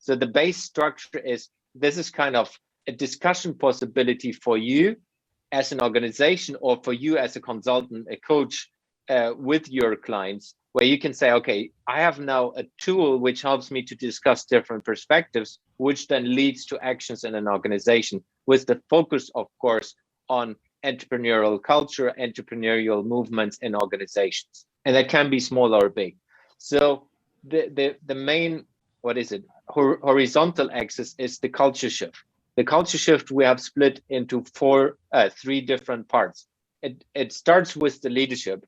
So the base structure is, this is kind of a discussion possibility for you as an organization, or for you as a consultant, a coach, with your clients, where you can say, okay, I have now a tool which helps me to discuss different perspectives, which then leads to actions in an organization, with the focus, of course, on entrepreneurial culture, entrepreneurial movements in organizations. And that can be small or big. So the main, what is it, horizontal axis is the culture shift. The culture shift we have split into three different parts. It starts with the leadership.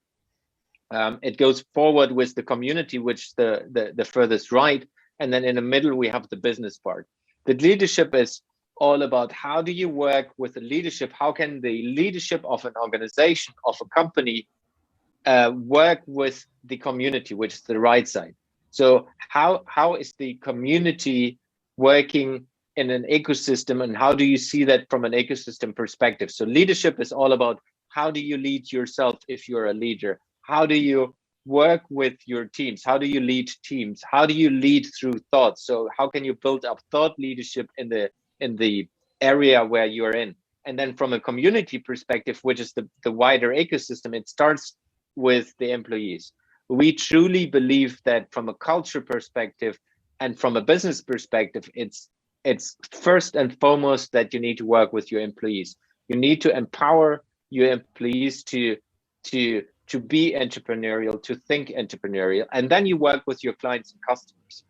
It goes forward with the community, which the furthest right, and then in the middle we have the business part. The leadership is all about how do you work with the leadership? How can the leadership of an organization, of a company, work with the community, which is the right side? So how is the community working in an ecosystem, and how do you see that from an ecosystem perspective? So leadership is all about how do you lead yourself if you're a leader? How do you work with your teams? How do you lead teams? How do you lead through thoughts? So how can you build up thought leadership in the area where you're in? And then from a community perspective, which is the wider ecosystem, it starts with the employees. We truly believe that from a culture perspective and from a business perspective, it's first and foremost that you need to work with your employees. You need to empower your employees to be entrepreneurial, to think entrepreneurial, and then you work with your clients and customers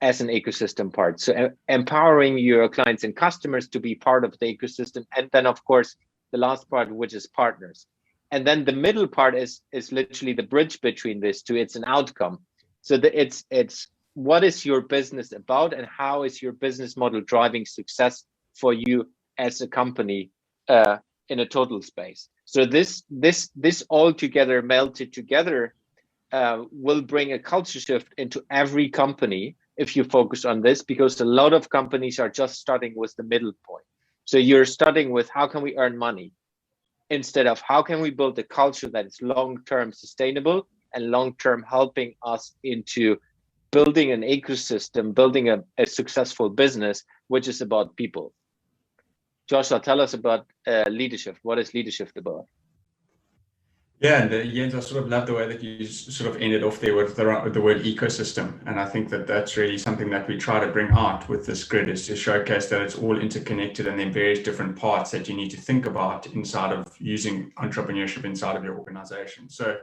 as an ecosystem part. So empowering your clients and customers to be part of the ecosystem, and then of course the last part, which is partners. And then the middle part is literally the bridge between these two. It's an outcome. So it's what is your business about, and how is your business model driving success for you as a company in a total space. So this all together, melted together, will bring a culture shift into every company if you focus on this, because a lot of companies are just starting with the middle point. So you're starting with how can we earn money, instead of how can we build a culture that is long-term sustainable and long-term helping us into building an ecosystem, building a successful business, which is about people. Joshua, tell us about leadership. What is leadership about? Yeah, and Jens, I sort of love the way that you sort of ended off there with the word ecosystem. And I think that that's really something that we try to bring out with this grid, is to showcase that it's all interconnected, and then various different parts that you need to think about inside of using entrepreneurship inside of your organization. So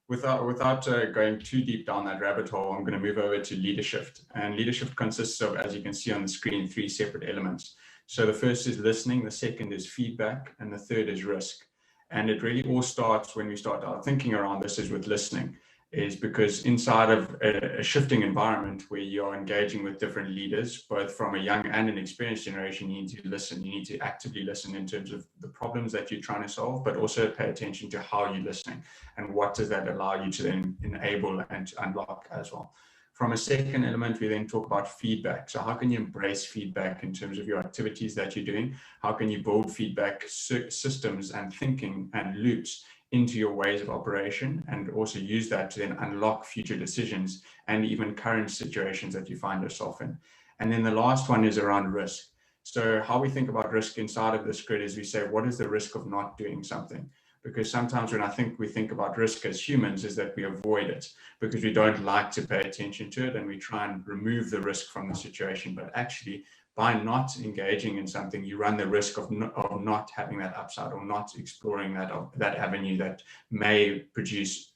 without going too deep down that rabbit hole, I'm going to move over to leadership. And leadership consists of, as you can see on the screen, 3 separate elements. So the first is listening, the second is feedback, and the third is risk. And it really all starts when we start our thinking around this is with listening, is because inside of a shifting environment where you're engaging with different leaders, both from a young and an experienced generation, you need to listen. You need to actively listen in terms of the problems that you're trying to solve, but also pay attention to how you're listening and what does that allow you to then enable and to unlock as well. From a second element, we then talk about feedback. So how can you embrace feedback in terms of your activities that you're doing? How can you build feedback systems and thinking and loops into your ways of operation, and also use that to then unlock future decisions and even current situations that you find yourself in? And then the last one is around risk. So how we think about risk inside of this grid is we say, what is the risk of not doing something? Because sometimes when we think about risk as humans, is that we avoid it because we don't like to pay attention to it, and we try and remove the risk from the situation. But actually, by not engaging in something, you run the risk of not having that upside, or not exploring that avenue that may produce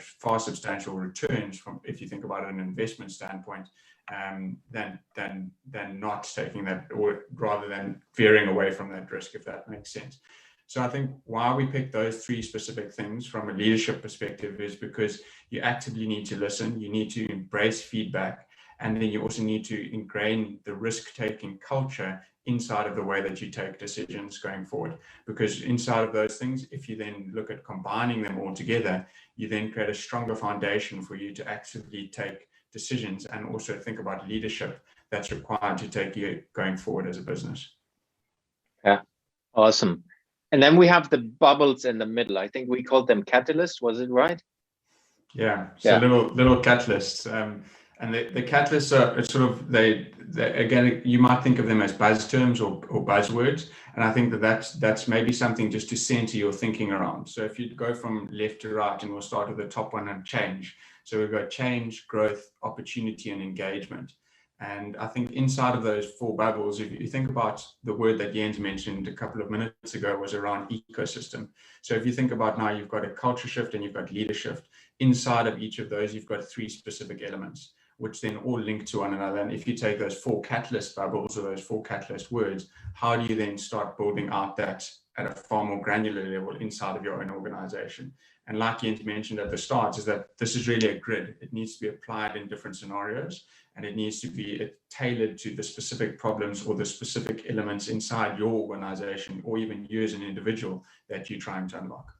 far substantial returns from, if you think about it in an investment standpoint, than not taking that, or rather than veering away from that risk, if that makes sense. So I think why we pick those 3 specific things from a leadership perspective is because you actively need to listen, you need to embrace feedback, and then you also need to ingrain the risk-taking culture inside of the way that you take decisions going forward. Because inside of those things, if you then look at combining them all together, you then create a stronger foundation for you to actively take decisions and also think about leadership that's required to take you going forward as a business. Yeah, awesome. And then we have the bubbles in the middle. I think we called them catalysts. Was it right? Yeah. So little catalysts. And the catalysts are sort of, they again, you might think of them as buzz terms or buzzwords. And I think that's maybe something just to center your thinking around. So if you go from left to right, and we'll start with the top one, and change. So we've got change, growth, opportunity, and engagement. And I think inside of those four bubbles, if you think about the word that Jens mentioned a couple of minutes ago, was around ecosystem. So if you think about now, you've got a culture shift and you've got leadership. Inside of each of those, you've got three specific elements, which then all link to one another. And if you take those four catalyst bubbles or those four catalyst words, how do you then start building out that at a far more granular level inside of your own organization? And like Jens mentioned at the start, is that this is really a grid. It needs to be applied in different scenarios, and it needs to be tailored to the specific problems or the specific elements inside your organization, or even you as an individual that you're trying to unlock.